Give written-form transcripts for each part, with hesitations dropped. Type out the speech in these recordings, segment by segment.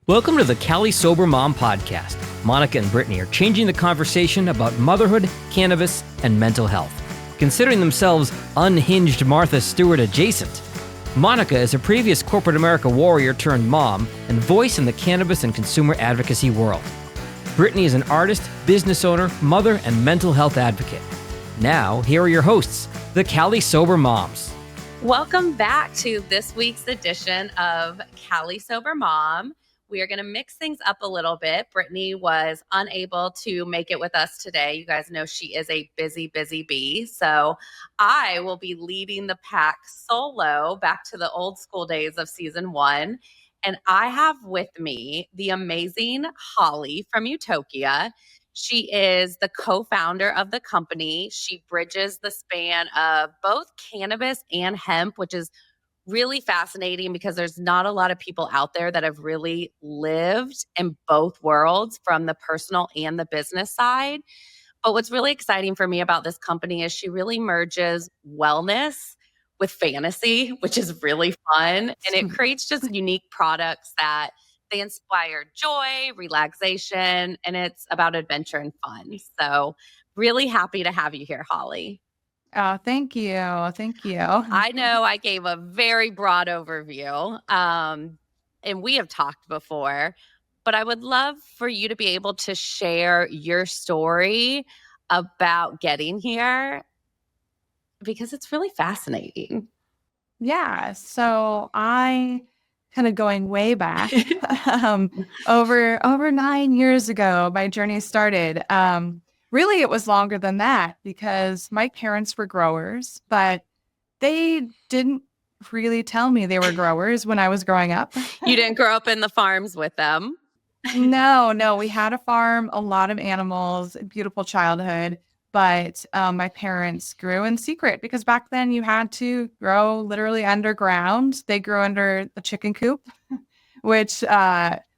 Welcome to the Cali Sober Mom Podcast. Monica and Brittany are changing the conversation about motherhood, cannabis, and mental health, considering themselves unhinged Martha Stewart adjacent. Monica is a previous corporate America warrior turned mom and voice in the cannabis and consumer advocacy world. Brittany is an artist, business owner, mother, and mental health advocate. Now, here are your hosts, the Cali Sober Moms. Welcome back to this week's edition of Cali Sober Mom. We are going to mix things up a little bit. Brittany was unable to make it with us today. You guys know she is a busy bee. So I will be leading the pack solo back to the old school days of season 1. And I have with me the amazing Holly from Utokia. She is the co-founder of the company. She bridges the span of both cannabis and hemp, which is really fascinating because there's not a lot of people out there that have really lived in both worlds from the personal and the business side. But what's really exciting for me about this company is she really merges wellness with fantasy, which is really fun. And it creates just unique products that they inspire joy, relaxation, and it's about adventure and fun. So really happy to have you here, Holly. Oh, thank you. Thank you. I know I gave a very broad overview, and we have talked before, but I would love for you to be able to share your story about getting here because it's really fascinating. Yeah. So I kind of going way back, over 9 years ago, my journey started. Really, it was longer than that because my parents were growers, but they didn't really tell me they were growers when I was growing up. You didn't grow up in the farms with them? No, we had a farm, a lot of animals, beautiful childhood, but my parents grew in secret because back then you had to grow literally underground. They grew under the chicken coop, which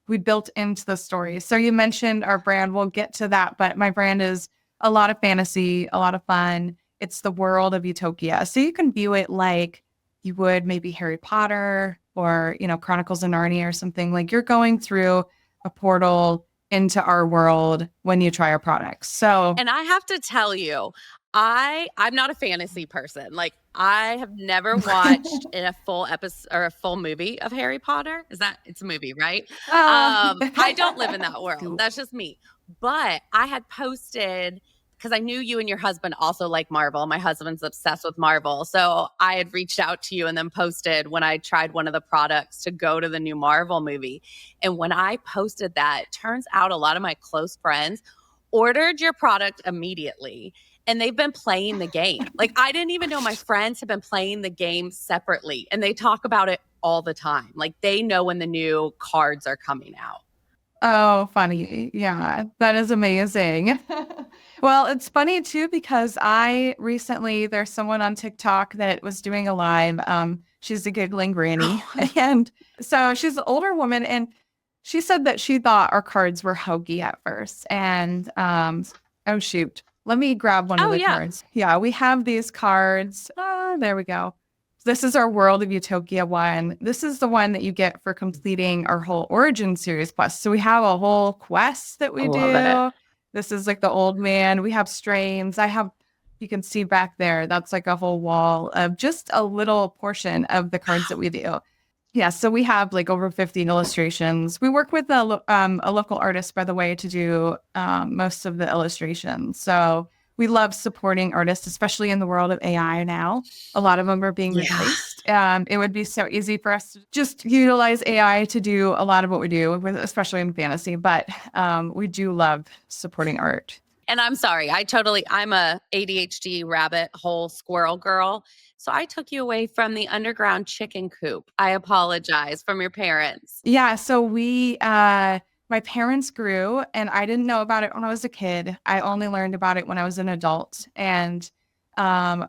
we built into the story. So you mentioned our brand. We'll get to that, but my brand is a lot of fantasy, a lot of fun. It's the world of Utokia. So you can view it like you would maybe Harry Potter or, Chronicles of Narnia or something. Like you're going through a portal into our world when you try our products. So, and I have to tell you, I'm not a fantasy person. Like I have never watched in a full episode or a full movie of Harry Potter. It's a movie, right? I don't live in that world. That's just me. But I had posted because I knew you and your husband also like Marvel. My husband's obsessed with Marvel. So I had reached out to you and then posted when I tried one of the products to go to the new Marvel movie. And when I posted that, it turns out a lot of my close friends ordered your product immediately. And they've been playing the game. Like I didn't even know my friends have been playing the game separately. And they talk about it all the time. Like they know when the new cards are coming out. Oh, funny. Yeah, that is amazing. Well, it's funny too, because there's someone on TikTok that was doing a live. She's a giggling granny. And so she's an older woman. And she said that she thought our cards were hokey at first. And, oh, shoot. Let me grab one of the cards. Yeah, we have these cards. There we go. This is our World of Utopia one. This is the one that you get for completing our whole Origin series quest. So we have a whole quest that we do. This is like the old man. We have strains. You can see back there, that's like a whole wall of just a little portion of the cards that we do. Yeah, so we have like over 50 illustrations. We work with a local artist, by the way, to do most of the illustrations. So we love supporting artists, especially in the world of AI now. A lot of them are being replaced. It would be so easy for us to just utilize AI to do a lot of what we do, especially in fantasy. But we do love supporting art. And I'm sorry, I'm a ADHD rabbit hole squirrel girl. So I took you away from the underground chicken coop. I apologize from your parents. Yeah. So my parents grew and I didn't know about it when I was a kid. I only learned about it when I was an adult. And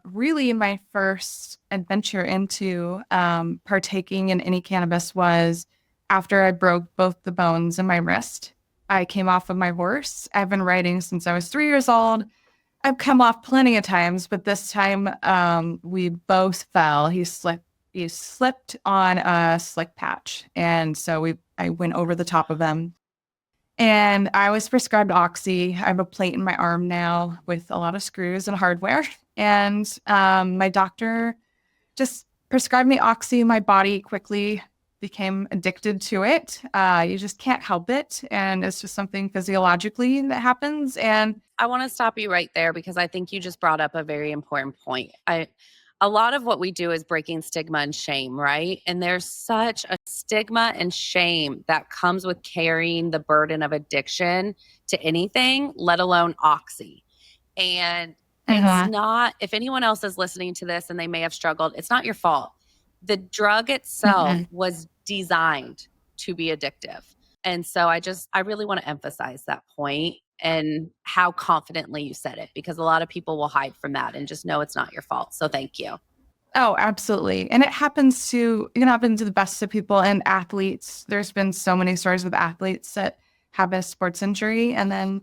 really my first adventure into partaking in any cannabis was after I broke both the bones in my wrist. I came off of my horse. I've been riding since I was 3 years old. I've come off plenty of times, but this time we both fell. He slipped you slipped on a slick patch. And so I went over the top of them. And I was prescribed Oxy. I have a plate in my arm now with a lot of screws and hardware. And my doctor just prescribed me Oxy. My body quickly became addicted to it. You just can't help it. And it's just something physiologically that happens. And I want to stop you right there because I think you just brought up a very important point. A lot of what we do is breaking stigma and shame, right? And there's such a stigma and shame that comes with carrying the burden of addiction to anything, let alone Oxy. And it's not, if anyone else is listening to this and they may have struggled, it's not your fault. The drug itself was designed to be addictive. And so I really want to emphasize that point and how confidently you said it, because a lot of people will hide from that and just know it's not your fault. So thank you. Oh, absolutely. And it can happen to the best of people and athletes. There's been so many stories with athletes that have a sports injury and then,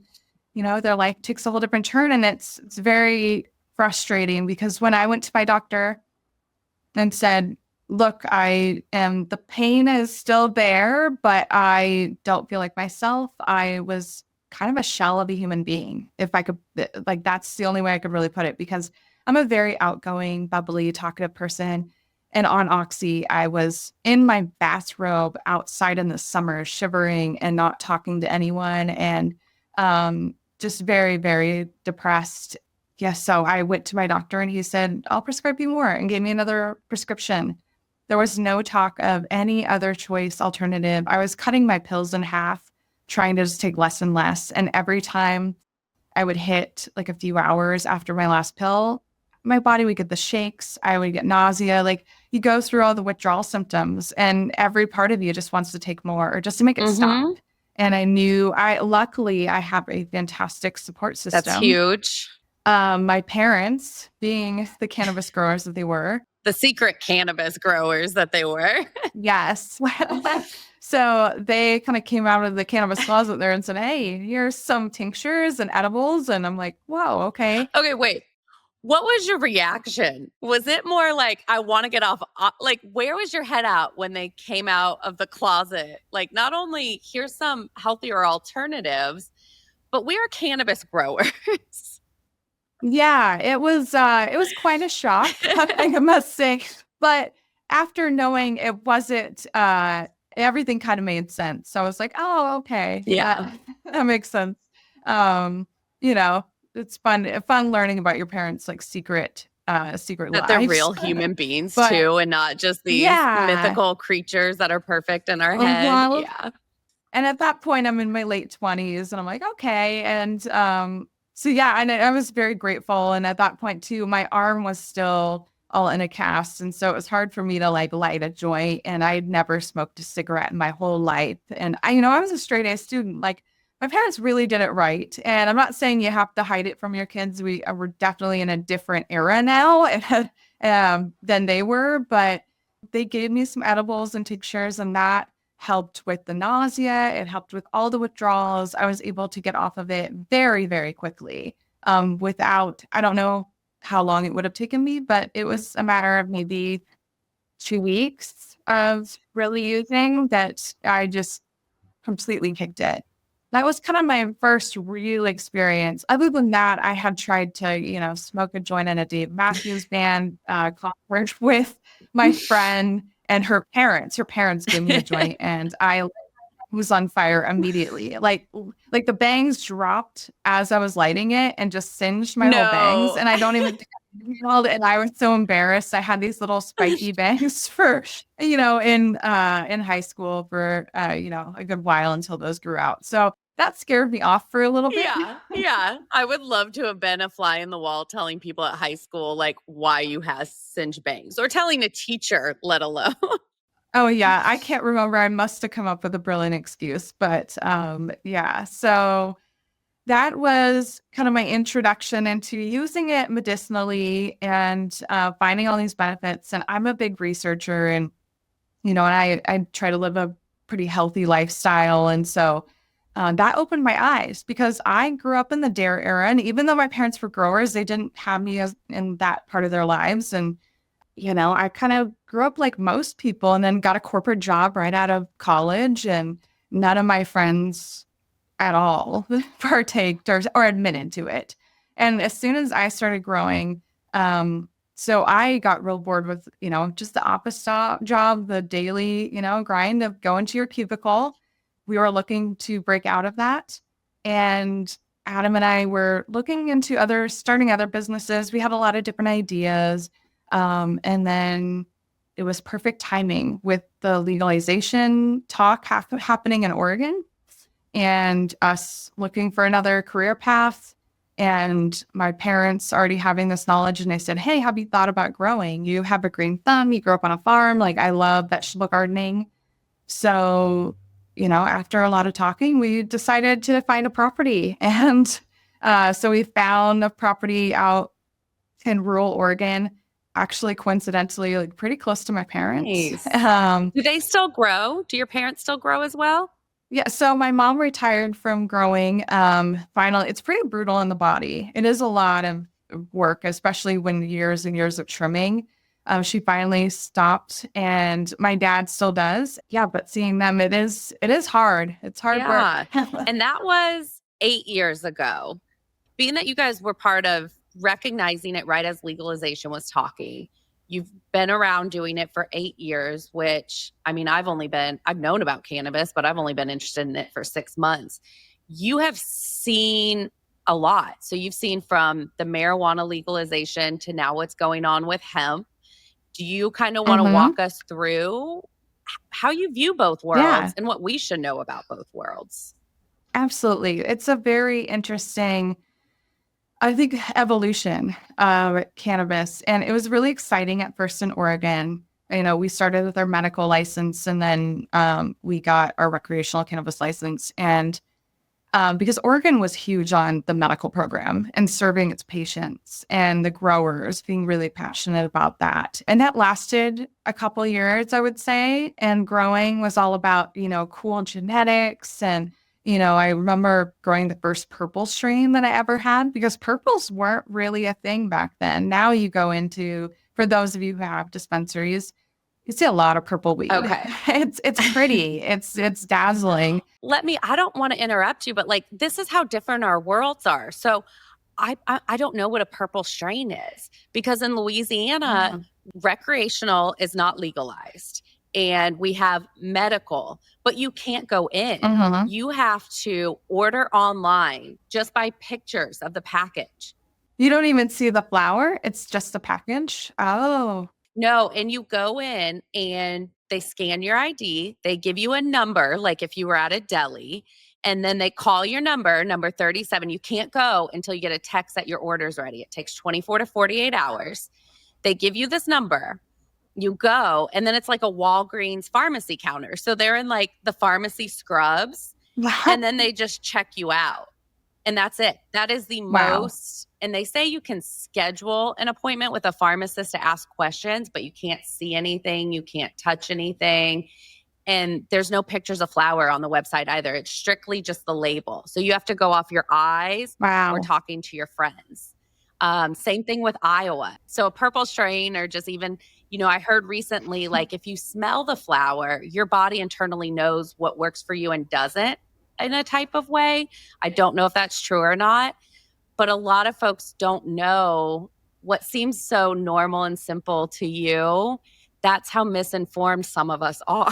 their life takes a whole different turn. And it's very frustrating because when I went to my doctor and said, look, the pain is still there, but I don't feel like myself. I was kind of a shell of a human being. If I could, that's the only way I could really put it, because I'm a very outgoing, bubbly, talkative person. And on Oxy, I was in my bathrobe outside in the summer, shivering and not talking to anyone, and just very, very depressed. Yeah, so I went to my doctor and he said, I'll prescribe you more, and gave me another prescription. There was no talk of any other choice alternative. I was cutting my pills in half, trying to just take less and less. And every time I would hit like a few hours after my last pill, my body would get the shakes. I would get nausea. Like, you go through all the withdrawal symptoms and every part of you just wants to take more or just to make it stop. And luckily I have a fantastic support system. That's huge. My parents, being the cannabis growers that they were. The secret cannabis growers that they were. Yes. So they kind of came out of the cannabis closet there and said, hey, here's some tinctures and edibles. And I'm like, whoa, okay. Okay, wait. What was your reaction? Was it more like, I want to get off? Like, where was your head at when they came out of the closet? Like, not only here's some healthier alternatives, but we are cannabis growers. Yeah, it was quite a shock, I must say. But after knowing it wasn't, everything kind of made sense. So I was like, oh, okay. Yeah. That makes sense. It's fun learning about your parents' like secret lives. That they're real human beings too, and not just these mythical creatures that are perfect in our head. Yeah. And at that point, I'm in my late 20s and I'm like, okay. And so yeah, and I was very grateful. And at that point too, my arm was still all in a cast. And so it was hard for me to like light a joint. And I'd never smoked a cigarette in my whole life. And I was a straight A student. Like, my parents really did it right. And I'm not saying you have to hide it from your kids. We're definitely in a different era now than they were, but they gave me some edibles and tinctures, and that helped with the nausea. It helped with all the withdrawals. I was able to get off of it very, very quickly. I don't know how long it would have taken me, but it was a matter of maybe 2 weeks of really using that I just completely kicked it. That was kind of my first real experience. Other than that, I had tried to, smoke a joint in a Dave Matthews Band concert with my friend and her parents. Her parents gave me a joint, and I was on fire immediately. Like the bangs dropped as I was lighting it and just singed my whole bangs. And I don't even think and I was so embarrassed. I had these little spiky bangs for, in high school for, a good while until those grew out. So that scared me off for a little bit. Yeah. I would love to have been a fly in the wall telling people at high school, like, why you have singed bangs, or telling a teacher, let alone. Oh, yeah. I can't remember. I must have come up with a brilliant excuse. But yeah. So that was kind of my introduction into using it medicinally and finding all these benefits. And I'm a big researcher, and, I try to live a pretty healthy lifestyle. And so that opened my eyes, because I grew up in the dare era. And even though my parents were growers, they didn't have me in that part of their lives. And I kind of grew up like most people and then got a corporate job right out of college. And none of my friends at all partaked or admitted to it. And as soon as I started growing, so I got real bored with, just the office job, the daily, grind of going to your cubicle. We were looking to break out of that. And Adam and I were looking into starting other businesses. We had a lot of different ideas. And then it was perfect timing with the legalization talk happening in Oregon and us looking for another career path. And my parents already having this knowledge. And they said, hey, have you thought about growing? You have a green thumb. You grew up on a farm. Like, I love vegetable gardening. So, after a lot of talking, we decided to find a property. And so we found a property out in rural Oregon, actually coincidentally, like pretty close to my parents. Nice. Do they still grow? Do your parents still grow as well? Yeah, so my mom retired from growing. Finally, it's pretty brutal in the body. It is a lot of work, especially when years and years of trimming. She finally stopped, and my dad still does. Yeah, but seeing them, it is hard. It's hard work. And that was 8 years ago. Being that you guys were part of recognizing it right as legalization was talking, you've been around doing it for 8 years, which, I mean, I've known about cannabis, but I've only been interested in it for 6 months. You have seen a lot. So you've seen from the marijuana legalization to now what's going on with hemp. Do you kind of want to walk us through how you view both worlds and what we should know about both worlds? Absolutely. It's a very interesting, I think, evolution of cannabis. And it was really exciting at first in Oregon. We started with our medical license and then we got our recreational cannabis license. And because Oregon was huge on the medical program and serving its patients and the growers being really passionate about that. And that lasted a couple years, I would say. And growing was all about, cool genetics. And, I remember growing the first purple strain that I ever had because purples weren't really a thing back then. Now you go into, for those of you who have dispensaries, you see a lot of purple weed. Okay. It's pretty. It's dazzling. I don't want to interrupt you, but like, this is how different our worlds are. So I don't know what a purple strain is because in Louisiana, recreational is not legalized and we have medical, but you can't go in. You have to order online just by pictures of the package. You don't even see the flower. It's just a package. Oh. No, and you go in and they scan your ID. They give you a number, like if you were at a deli, and then they call your number 37. You can't go until you get a text that your order's ready. It takes 24 to 48 hours. They give you this number. You go, and then it's like a Walgreens pharmacy counter. So they're in like the pharmacy scrubs, and then they just check you out. And that's it. That is the most. And they say you can schedule an appointment with a pharmacist to ask questions, but you can't see anything. You can't touch anything. And there's no pictures of flower on the website either. It's strictly just the label. So you have to go off your eyes or talking to your friends. Same thing with Iowa. So a purple strain or just even, I heard recently, like if you smell the flower, your body internally knows what works for you and doesn't in a type of way. I don't know if that's true or not, but a lot of folks don't know what seems so normal and simple to you. That's how misinformed some of us are.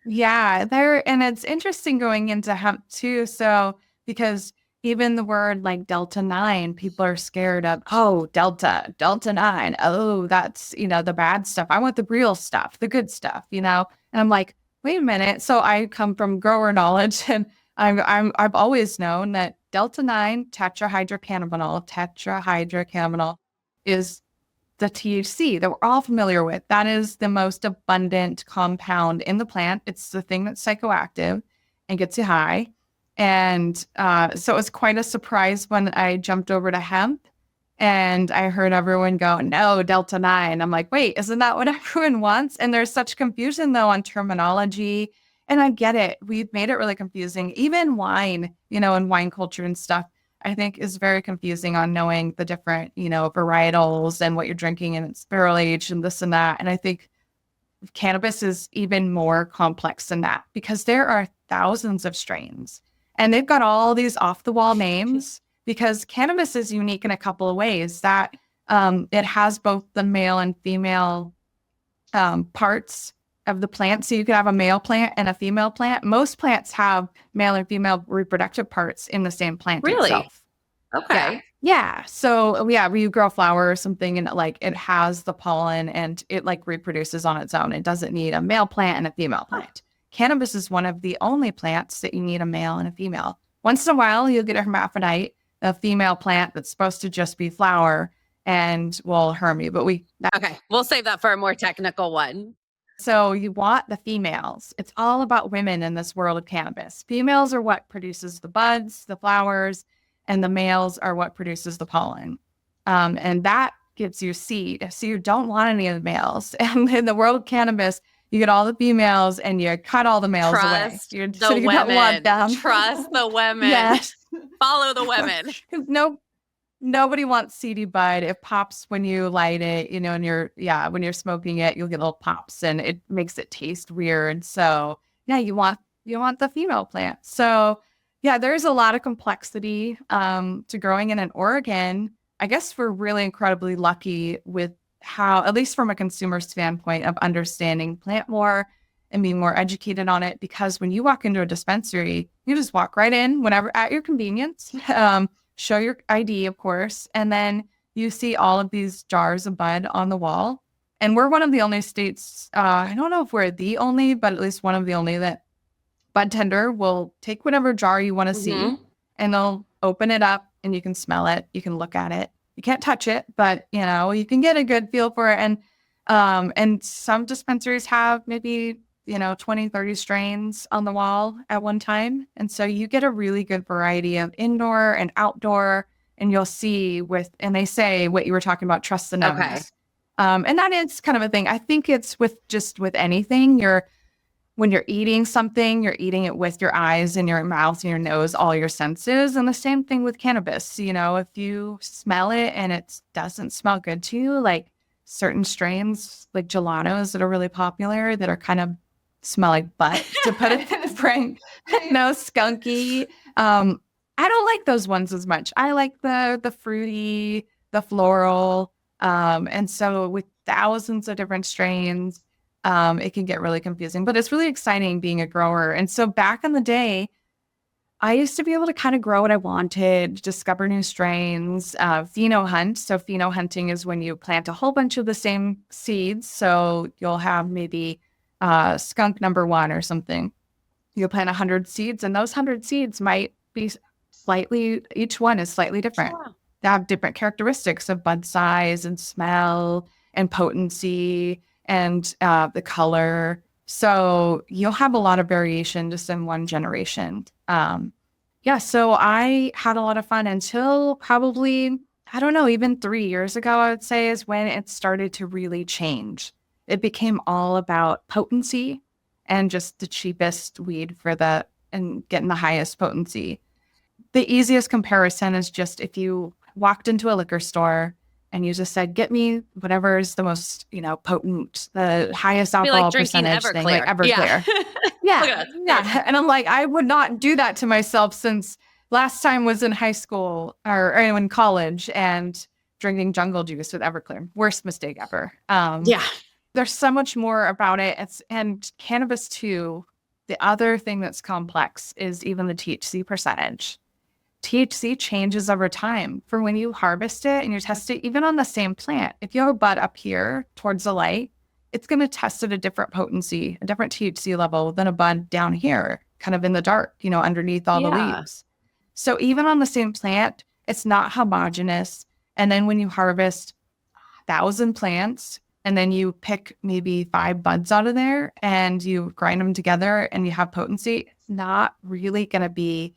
Yeah, and it's interesting going into hemp too. So, because even the word like Delta 9, people are scared of, oh, Delta 9. Oh, that's, the bad stuff. I want the real stuff, the good stuff, And I'm like, wait a minute. So I come from grower knowledge and I've always known that Delta 9 tetrahydrocannabinol is the THC that we're all familiar with. That is the most abundant compound in the plant. It's the thing that's psychoactive and gets you high. And so it was quite a surprise when I jumped over to hemp and I heard everyone go, no, Delta 9. I'm like, wait, isn't that what everyone wants? And there's such confusion though on terminology. And I get it. We've made it really confusing. Even wine, in wine culture and stuff. I think is very confusing on knowing the different, varietals and what you're drinking and it's barrel aged and this and that. And I think cannabis is even more complex than that because there are thousands of strains and they've got all these off the wall names because cannabis is unique in a couple of ways that it has both the male and female parts of the plant. So you could have a male plant and a female plant. Most plants have male and female reproductive parts in the same plant itself. Okay. Yeah. So when you grow a flower or something and it has the pollen and it reproduces on its own. It doesn't need a male plant and a female plant. Cannabis is one of the only plants that you need a male and a female. Once in a while, you'll get a hermaphrodite, a female plant that's supposed to just be flower and will harm you. But okay, we'll save that for a more technical one. So you want the females. It's all about women in this world of cannabis. Females are what produces the buds, the flowers, and the males are what produces the pollen. And that gives you seed. So you don't want any of the males. And in the world of cannabis, you get all the females and you cut all the males away. You don't want them. Trust the women. Yes. Follow the women. Nobody wants seedy bud. It pops when you light it, and when you're smoking it, you'll get little pops and it makes it taste weird. So you want the female plant. So there's a lot of complexity to growing in Oregon. I guess we're really incredibly lucky with how, at least from a consumer standpoint, of understanding plant more and being more educated on it. Because when you walk into a dispensary, you just walk right in whenever at your convenience. Show your ID, of course, and then you see all of these jars of bud on the wall. And we're one of the only states, I don't know if we're the only, but at least one of the only that bud tender will take whatever jar you want to see and they'll open it up and you can smell it. You can look at it. You can't touch it, but you can get a good feel for it. And some dispensaries have maybe 20, 30 strains on the wall at one time. And so you get a really good variety of indoor and outdoor, and you'll see and they say what you were talking about, trust the nose. Okay. And that is kind of a thing. I think it's with anything, when you're eating something, you're eating it with your eyes and your mouth and your nose, all your senses. And the same thing with cannabis. If you smell it and it doesn't smell good to you, like certain strains, like gelatos that are really popular that are kind of smell like butt, to put it in spring. No, skunky. I don't like those ones as much. I like the fruity, the floral. And so with thousands of different strains, it can get really confusing, but it's really exciting being a grower. And so back in the day, I used to be able to kind of grow what I wanted, discover new strains, pheno hunt. So pheno hunting is when you plant a whole bunch of the same seeds. So you'll have maybe skunk number 1 or something. You'll plant 100 seeds and those 100 seeds might be each one is slightly different. Wow. They have different characteristics of bud size and smell and potency and the color. So you'll have a lot of variation just in one generation. So I had a lot of fun until probably, I don't know, even 3 years ago, I would say, is when it started to really change. It became all about potency and just the cheapest weed and getting the highest potency. The easiest comparison is just if you walked into a liquor store and you just said, get me whatever is the most, potent, the highest alcohol percentage thing, like Everclear. Yeah. And I'm like, I would not do that to myself since last time was in high school or in college and drinking jungle juice with Everclear. Worst mistake ever. There's so much more about it. And cannabis too. The other thing that's complex is even the THC percentage. THC changes over time for when you harvest it and you test it, even on the same plant. If you have a bud up here towards the light, it's going to test at a different potency, a different THC level than a bud down here, kind of in the dark, underneath all the leaves. So even on the same plant, it's not homogeneous. And then when you harvest 1,000 plants and then you pick maybe 5 buds out of there and you grind them together and you have potency, it's not really going to be,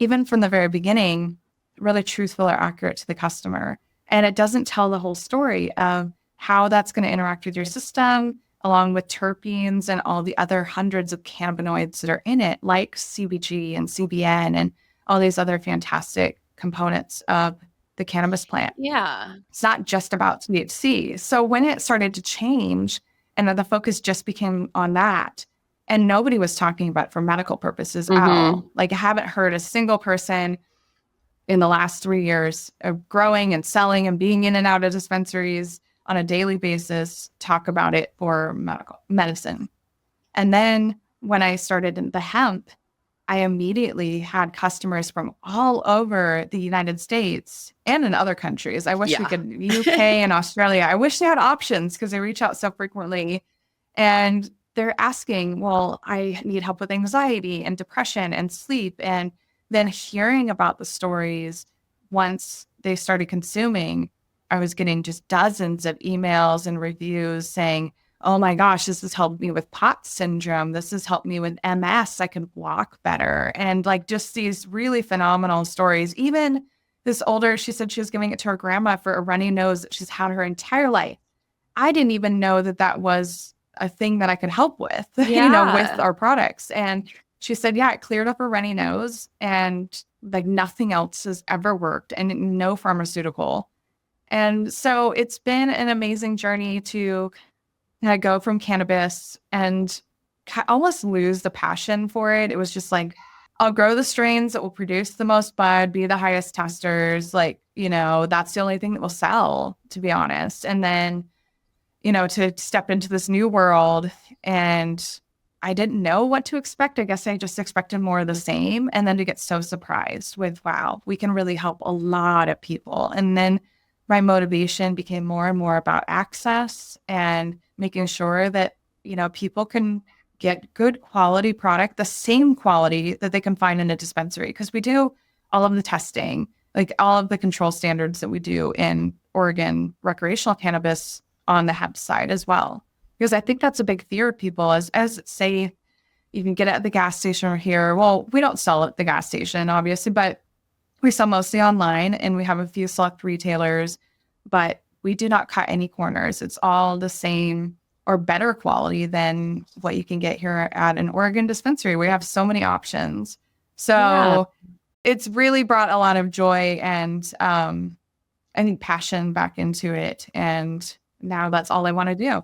even from the very beginning, really truthful or accurate to the customer. And it doesn't tell the whole story of how that's going to interact with your system, along with terpenes and all the other hundreds of cannabinoids that are in it, like CBG and CBN and all these other fantastic components of the cannabis plant. Yeah. It's not just about THC. So when it started to change and the focus just became on that, and nobody was talking about it for medical purposes at all. Like I haven't heard a single person in the last 3 years of growing and selling and being in and out of dispensaries on a daily basis talk about it for medical medicine. And then when I started in the hemp, I immediately had customers from all over the United States and in other countries. I wish we could, UK and Australia. I wish they had options because they reach out so frequently. And they're asking, well, I need help with anxiety and depression and sleep. And then hearing about the stories once they started consuming, I was getting just dozens of emails and reviews saying, oh my gosh, this has helped me with POTS syndrome. This has helped me with MS. I can walk better. And like just these really phenomenal stories. Even this older, she said she was giving it to her grandma for a runny nose that she's had her entire life. I didn't even know that that was a thing that I could help with, with our products. And she said, yeah, it cleared up her runny nose and like nothing else has ever worked and no pharmaceutical. And so it's been an amazing journey to go from cannabis and almost lose the passion for it. It was just like, I'll grow the strains that will produce the most bud, be the highest testers. Like, that's the only thing that will sell, to be honest. And then, to step into this new world and I didn't know what to expect. I guess I just expected more of the same. And then to get so surprised with, wow, we can really help a lot of people. And then my motivation became more and more about access and making sure that, people can get good quality product, the same quality that they can find in a dispensary. Because we do all of the testing, like all of the control standards that we do in Oregon recreational cannabis on the hemp side as well. Because I think that's a big fear of people as say, you can get it at the gas station or here. Well, we don't sell at the gas station, obviously, but we sell mostly online and we have a few select retailers, but we do not cut any corners. It's all the same or better quality than what you can get here at an Oregon dispensary. We have so many options. So it's really brought a lot of joy and I think passion back into it. And now that's all I want to do.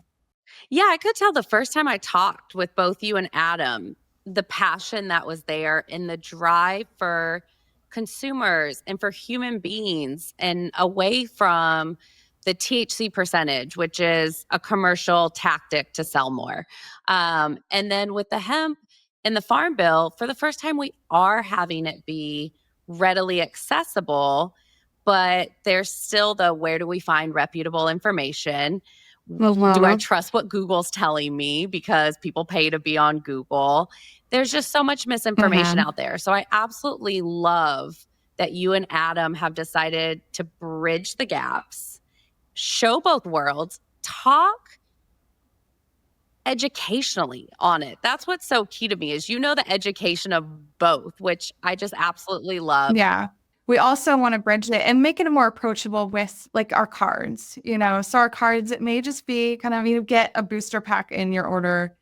Yeah, I could tell the first time I talked with both you and Adam, the passion that was there and the drive for consumers and for human beings and away from the THC percentage, which is a commercial tactic to sell more. And then with the hemp and the farm bill, for the first time, we are having it be readily accessible, but there's still the where do we find reputable information? Do I trust what Google's telling me because people pay to be on Google? There's just so much misinformation out there. So I absolutely love that you and Adam have decided to bridge the gaps, show both worlds, talk educationally on it. That's what's so key to me is the education of both, which I just absolutely love. Yeah. We also want to bridge it and make it more approachable with like our cards, So our cards, it may just be kind of, you get a booster pack in your order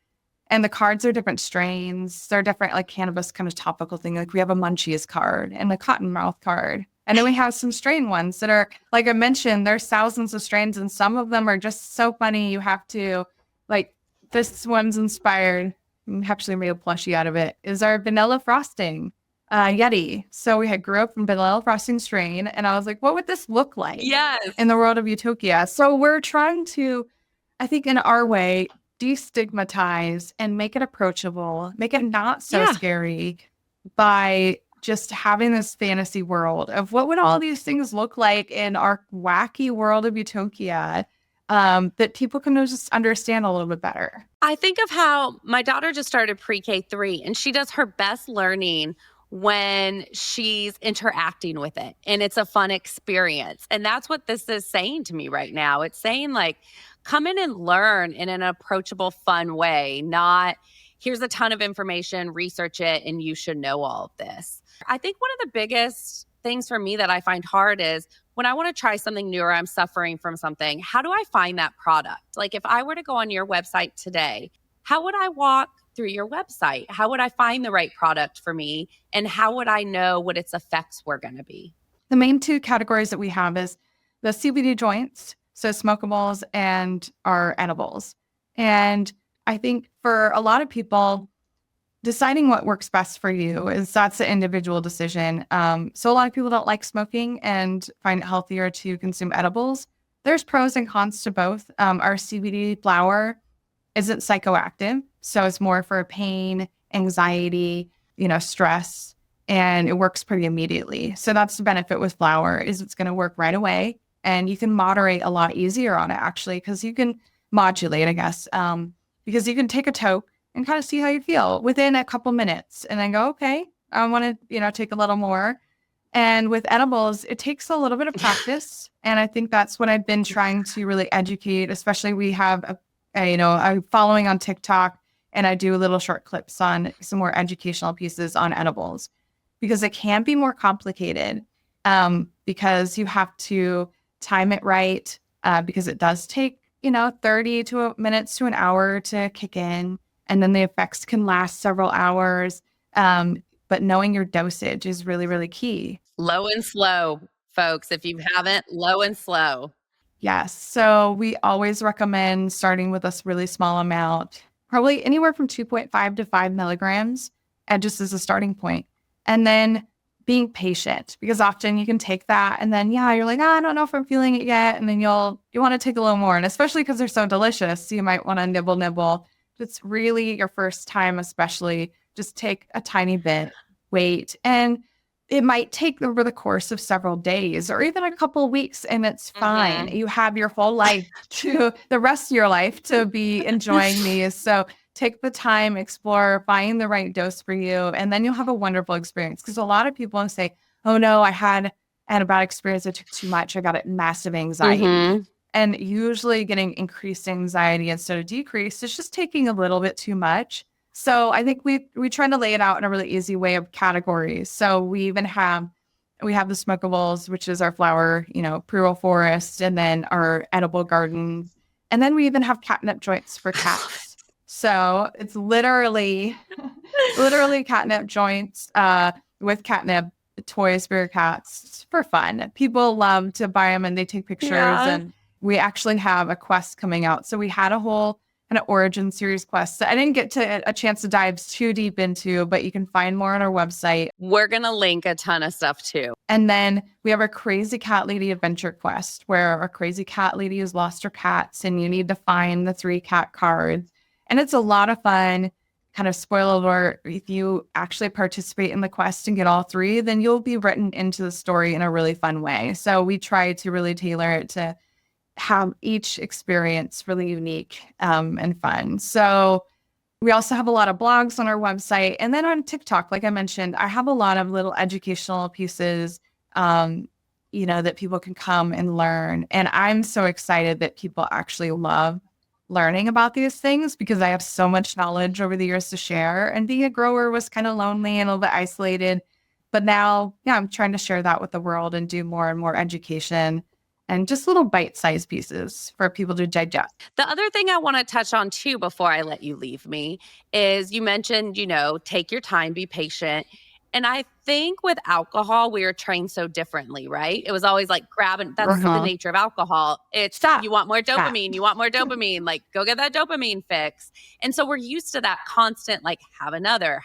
and the cards are different strains. They're different, like cannabis kind of topical thing. Like we have a munchies card and a cottonmouth card. And then we have some strain ones that are, like I mentioned, there's thousands of strains and some of them are just so funny. You have to, like, this one's inspired. I actually made a plushie out of it. Is our vanilla frosting. Yeti. So we grew up in vanilla frosting strain, and I was like, what would this look like in the world of Utokia? So we're trying to, I think in our way, destigmatize and make it approachable, make it not so scary by just having this fantasy world of what would all these things look like in our wacky world of Utokia that people can just understand a little bit better. I think of how my daughter just started pre-K 3 and she does her best learning when she's interacting with it and it's a fun experience. And that's what this is saying to me right now. It's saying like, come in and learn in an approachable, fun way, not here's a ton of information, research it, and you should know all of this. I think one of the biggest things for me that I find hard is when I want to try something new or I'm suffering from something, how do I find that product? Like if I were to go on your website today, how would I walk through your website? How would I find the right product for me? And how would I know what its effects were going to be? the main two categories that we have is the CBD joints, so smokables, and our edibles. And I think for a lot of people, deciding what works best for you that's an individual decision. So a lot of people don't like smoking and find it healthier to consume edibles. There's pros and cons to both. Our CBD flower isn't psychoactive, so it's more for pain, anxiety, stress, and it works pretty immediately. So that's the benefit with flower is it's going to work right away, and you can moderate a lot easier on it actually because you can modulate, I guess, because you can take a toke and kind of see how you feel within a couple minutes, and then go, okay, I want to, take a little more. And with edibles, it takes a little bit of practice. And I think that's what I've been trying to really educate, especially we have I'm following on TikTok and I do little short clips on some more educational pieces on edibles because it can be more complicated because you have to time it right because it does take, 30 minutes to an hour to kick in. And then the effects can last several hours. But knowing your dosage is really, really key. Low and slow, folks. If you haven't, low and slow. Yes. So we always recommend starting with a really small amount, probably anywhere from 2.5 to 5 milligrams, and just as a starting point. And then being patient, because often you can take that and then, you're like, I don't know if I'm feeling it yet. And then you want to take a little more. And especially because they're so delicious, you might want to nibble. It's really your first time, especially just take a tiny bit, wait. And it might take over the course of several days or even a couple of weeks, and it's fine. You have your whole life to the rest of your life to be enjoying these. So take the time, explore, find the right dose for you, and then you'll have a wonderful experience. Because a lot of people say, oh no, I had a bad experience. I took too much. I got massive anxiety. And usually getting increased anxiety instead of decreased is just taking a little bit too much. So I think we try to lay it out in a really easy way of categories. So we have the smokables, which is our flower, pre-roll forest, and then our edible garden. And then we even have catnip joints for cats. So it's literally catnip joints with catnip toys for your cats for fun. People love to buy them and they take pictures. And we actually have a quest coming out. So we had a whole kind of origin series quest that I didn't get a chance to dive too deep into, but you can find more on our website. We're going to link a ton of stuff too. And then we have a crazy cat lady adventure quest where a crazy cat lady has lost her cats and you need to find the 3 cat cards. And it's a lot of fun. Kind of spoiler alert, if you actually participate in the quest and get all 3, then you'll be written into the story in a really fun way. So we try to really tailor it to have each experience really unique and fun. So we also have a lot of blogs on our website. And then on TikTok, like I mentioned, I have a lot of little educational pieces, that people can come and learn. And I'm so excited that people actually love learning about these things because I have so much knowledge over the years to share. And being a grower was kind of lonely and a little bit isolated. But now, I'm trying to share that with the world and do more and more education. And just little bite-sized pieces for people to digest. The other thing I want to touch on too before I let you leave me is you mentioned, take your time, be patient. And I think with alcohol, we are trained so differently, right? It was always like grabbing, that's the nature of alcohol. It's you want more dopamine, you want more dopamine, like go get that dopamine fix. And so we're used to that constant, like have another.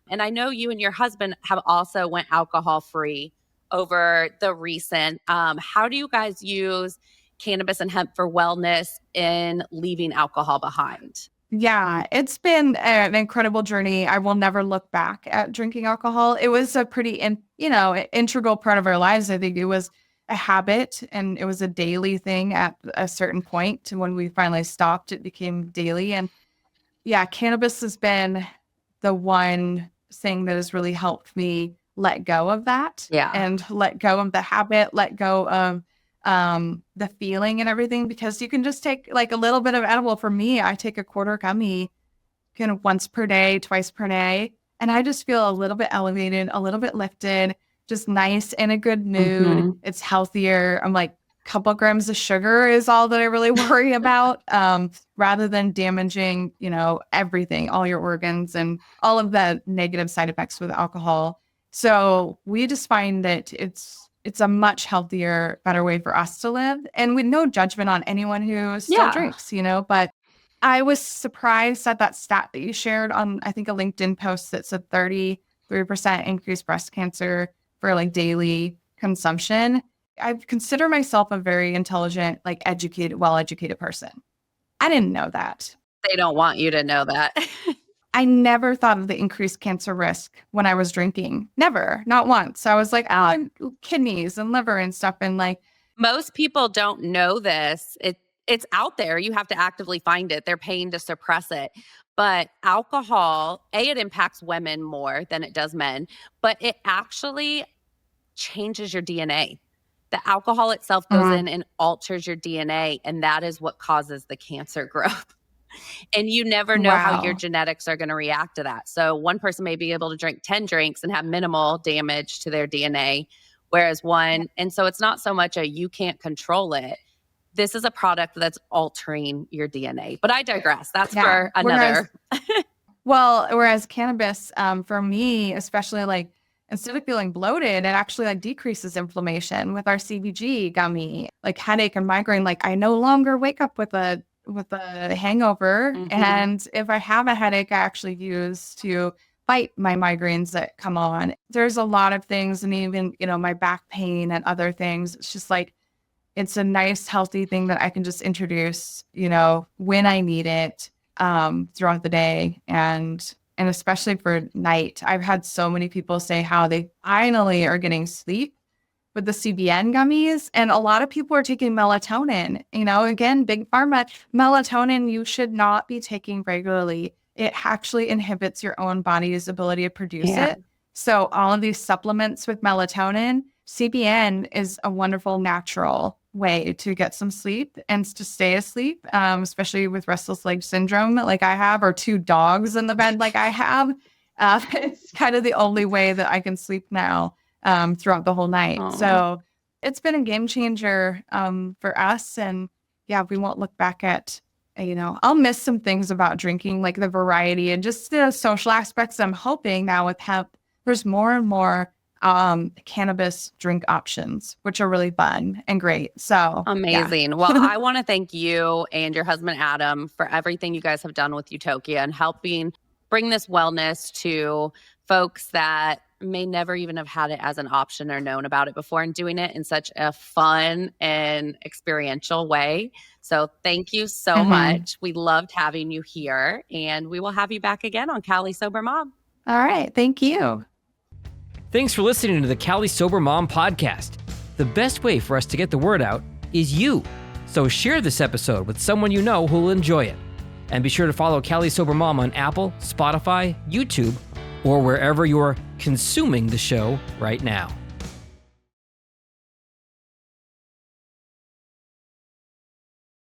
And I know you and your husband have also went alcohol-free over the recent. How do you guys use cannabis and hemp for wellness in leaving alcohol behind? Yeah, it's been an incredible journey. I will never look back at drinking alcohol. It was a pretty, integral part of our lives. I think it was a habit and it was a daily thing at a certain point. And when we finally stopped, it became daily. And cannabis has been the one thing that has really helped me let go of that and let go of the habit, let go of the feeling and everything, because you can just take like a little bit of edible. For me, I take a quarter gummy kind of once per day, twice per day. And I just feel a little bit elevated, a little bit lifted, just nice, in a good mood. It's healthier. I'm like, couple grams of sugar is all that I really worry about, rather than damaging, everything, all your organs and all of the negative side effects with alcohol. So we just find that it's a much healthier, better way for us to live. And with no judgment on anyone who still Yeah. drinks, but I was surprised at that stat that you shared on, I think, a LinkedIn post that said 33% increased breast cancer for like daily consumption. I consider myself a very intelligent, like educated, well-educated person. I didn't know that. They don't want you to know that. I never thought of the increased cancer risk when I was drinking. Never, not once. I was like, oh, kidneys and liver and stuff. And like, Most people don't know this. It's out there. You have to actively find it. They're paying to suppress it. But alcohol, it impacts women more than it does men, but it actually changes your DNA. The alcohol itself goes in and alters your DNA, and that is what causes the cancer growth. And you never know how your wow. genetics are going to react to that. So one person may be able to drink 10 drinks and have minimal damage to their DNA, whereas one, and so it's not so much you can't control it. This is a product that's altering your DNA. But I digress. That's for another. Whereas cannabis, for me, especially like instead of feeling bloated, it actually like decreases inflammation with our CBG gummy, like headache and migraine. Like I no longer wake up with a hangover. And if I have a headache, I actually use to fight my migraines that come on. There's a lot of things, and even, my back pain and other things. It's just like, it's a nice, healthy thing that I can just introduce, when I need it, throughout the day. And especially for night, I've had so many people say how they finally are getting sleep with the CBN gummies. And a lot of people are taking melatonin, again, big pharma. Melatonin, you should not be taking regularly. It actually inhibits your own body's ability to produce it. So all of these supplements with melatonin, CBN is a wonderful natural way to get some sleep and to stay asleep, especially with restless leg syndrome like I have, or 2 dogs in the bed like I have. It's kind of the only way that I can sleep now throughout the whole night. Aww. So it's been a game changer for us. And we won't look back at, I'll miss some things about drinking, like the variety and just the social aspects. I'm hoping now with hemp, there's more and more cannabis drink options, which are really fun and great. So amazing. Well, I want to thank you and your husband, Adam, for everything you guys have done with Utokia and helping bring this wellness to folks that may never even have had it as an option or known about it before, and doing it in such a fun and experiential way. So thank you so much. We loved having you here, and we will have you back again on Cali Sober Mom. All right. Thank you. Thanks for listening to the Cali Sober Mom podcast. The best way for us to get the word out is you. So share this episode with someone you know who will enjoy it. And be sure to follow Cali Sober Mom on Apple, Spotify, YouTube, or wherever you're consuming the show right now.